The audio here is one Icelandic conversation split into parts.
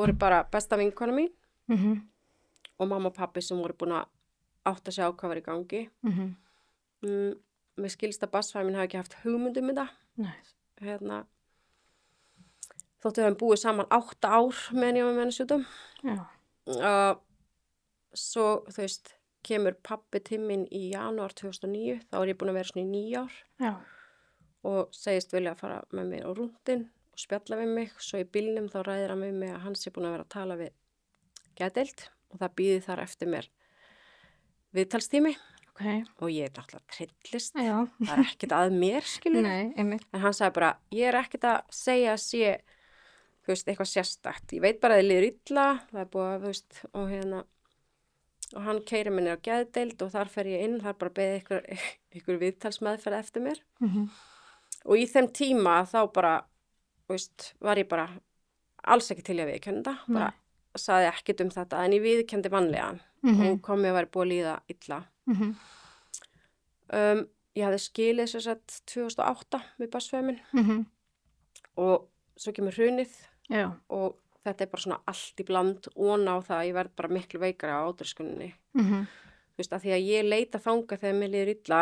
voru bara besta vinkona mín Mhm. og mamma og pappi sem voru búin að átta sig á hvað var í gangi. Mhm. Mér skilst að barnsfaðir minn hafi ekki haft hugmynd um þetta. Nei. Hérna, þóttu við höfum búið saman 8 ár meðan ég var með henni sjúkdóm. Já. Svo, þú veist, kemur pappi til mín í janúar 2009, þá er ég búin að vera svona í 9 ár Já. og segist vilja að fara með mér á rúndin og spjalla við mig. Svo í bílnum þá ræðir hann við mig að hann sé búin að vera að tala við geðdeild og það býði þar eftir mér viðtalstími. Ok. Og ég er náttúrulega trillist, Já. það er ekkert að mér, skilur. Nei, einmitt. En hann sagði bara, ég er ekkert að segja að sé, þú veist, eitthvað sérstakt. Ég veit bara að þið líður illa, það er búið að, þú veist, og hann keyrir minni á geðdeild og þar fer ég inn, þar bara beðið ykkur viðtalsmeðferð eftir mér. Og í þeim tíma þá bara, þú veist, var ég bara alls ekki til að viðurkenna þetta, bara sagði ekkert um þetta, en ég viðurkenndi vanlíðan og kom mér að vera búið að líða illa. Ég hafði skilið sér sett 2008 við barnsföður minn og svo kemur hrunið Já. og þetta er bara svona allt í bland og á það að ég verð bara miklu veikari á átröskuninni. Þú veist, að því að ég leita þangað þegar mér líður illa,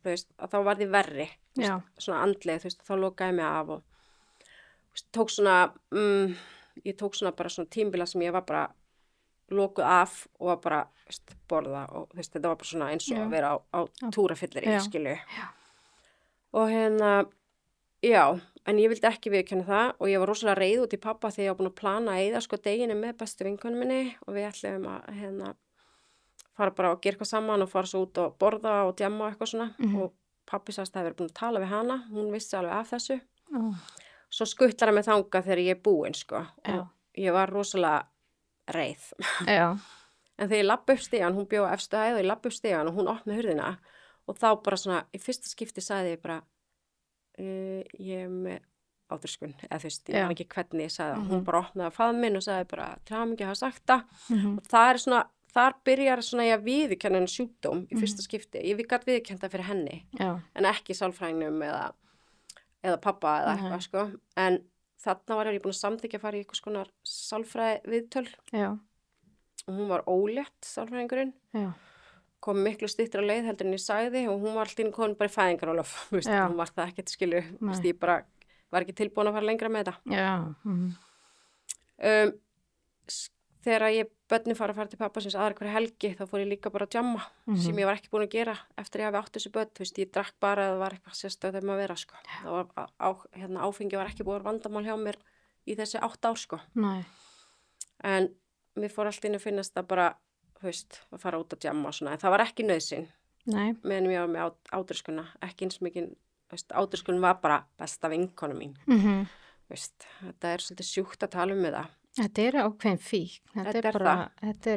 þú veist, að þá var því verri, þú veist, svona andlega, þú veist, þá lokaði mig af og þú veist, tók svona, ég tók svona bara svona tímbila sem ég var bara lokuð af og var bara, þú veist, borða og þú veist, þetta var bara svona eins og að vera á túrafyllir í, skilu. Og já, en ég vildi ekki viðurkenna það og ég var rosalega reið út í pappa því ég var búin að plana að eyða sko deginu með bestu vinkonum minni og við ætlum að fara bara og gera eitthvað saman og fara svo út og borða og djamma og eitthvað svona og pappi sagðist að það hefði verið búin að tala við hana, hún vissi alveg af þessu. Svo skuttlar hann mig þangað þegar ég er búin sko og ég var rosalega reið. En þegar ég labba upp stigann, hún bjó á efstu hæð og ég labba upp stigann og hún opnaði hurðina og þá bara svona í fyrsta skipti sagði ég bara ég er með átröskun, eða þú veist, ég var ekki hvernig ég sagði það, hún bara opnaði faðm minn og sagði bara til hamingju að hafa sagt það og það er svona, þar byrjar svona ég að viðurkenna henni sjúkdóm í fyrsta skipti, ég gat viðurkennt það fyrir henni en ekki sálfræðingnum eða pappa eða eitthvað sko, en þarna var ég búin að samþykkja að fara í eitthvað skonar sálfræði viðtöl og hún var ólétt, sálfræðingurinn kom miklu styttra leið heldur en ég sagði og hún var alltaf komin bara í fæðingarálof, hún var það ekkert skilu, ég bara var ekki tilbúin að fara lengra með þetta. Þegar börnin fara til pappa sinns aðra hverja helgi, þá fór ég líka bara að djamma sem ég var ekki búin að gera eftir ég hafi átt þessu börn, þú veist, ég drakk bara að það var eitthvað sérstöð þegar maður vera, sko. Það var áfengi var ekki búin að vera vandamál hjá mér í þessi 8 ár, sko. Nei. En mér fór alltaf inn að finnast það bara, þú veist, að fara út að djamma og svona, en það var ekki nauðsyn. Nei. Meðan ég var með átröskuna, ekki eins mikið, veist, átröskun var bara besta vinkona mín. Veist, þetta er svolítið sjúkt að tala um það. Þetta er ákveðin fík. Þetta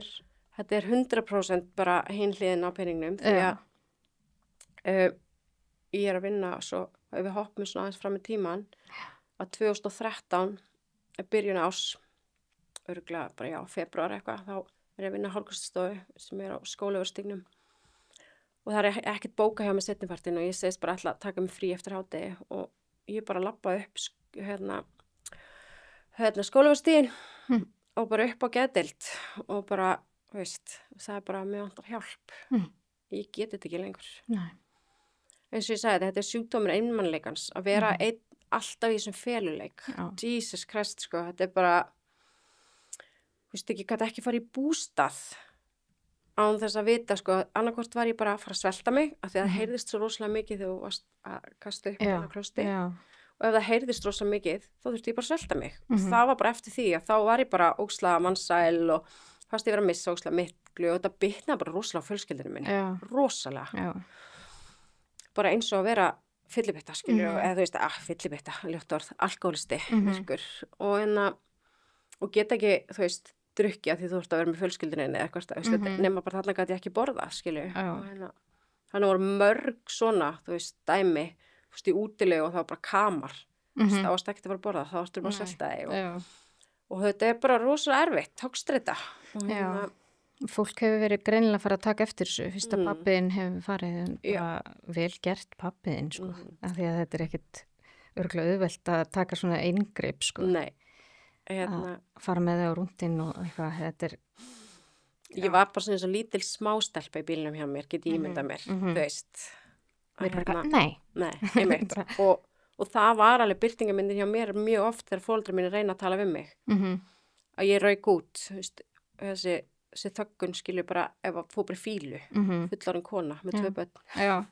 er 100% bara hin hliðin á peningnum því að ég er að vinna svo, ef við hoppum svona aðeins fram í tíman að 2013 byrjun árs örugglega bara febrúar eitthvað, þá er ég að vinna á Hálfgrímsstofu sem er á Skólavörðustígnum og það er ekkert bóka hjá mig seinnipartinn og ég segist bara ætla að taka mig frí eftir hádegi og ég bara labba upp Skólavörðustíginn og bara upp á geðdeild og bara, veist, sagði bara mér vantar hjálp. Ég geti þetta ekki lengur. Nei. Eins og ég sagði, þetta er sjúkdómur einmannleikans að vera alltaf í þessum feluleik. Jesus Christ, sko, þetta er bara, veist ekki, gæti ekki fara í bústað án þess að vita, sko, annarkvort var ég bara að fara að svelta mig af því að það heyrðist svo rosalega mikið þegar þú varst að kasta upp á klósti. Og ef það heyrðist rosalega mikið, þá þurfti ég bara að svelta mig. Það var bara eftir því að þá var ég bara ókslega mannsæl og fannst ég vera að missa ókslega miklu og þetta bitnaði bara rosalega á fjölskyldinu minni. Rosalega. Bara eins og að vera fyllibitta, skilur, eða þú veist, fyllibitta, ljótt orð, alkoholisti, virkur. Og geta ekki, þú veist, drukja því þú ert að vera með fjölskyldinu eða eitthvað, nema bara þarna gæti ég ekki borða, skilur. Þannig voru mörg svona, þú veist, dæmi, þú veist, í útilegu og það var bara kamar. Það varst ekki að fara að borða, þá varstu bara að svelta þig. Og þetta er bara rosalega erfitt, tókstreita. Fólk hefur verið greinilega að fara að taka eftir þessu. Fyrst að pappiðinn hefur farið bara vel gert pappiðinn, sko. Af því að þetta er ekkit örgulega auðvelt að taka svona eingreip, sko. Nei. að fara með þau á rúndin og eitthvað, þetta ég var bara svona eins og lítil smástelpa í bílnum hjá mér, get ég ímyndað mér, þú veist. Nei, einmitt. og það var alveg birtingamyndir hjá mér mjög oft þegar foreldrar mínu reyna að tala við mig. Að ég rauk út, þú veist, þessi þöggun skilur bara, ef að fór bara fílu, fullorðin kona með 2 börn. Já.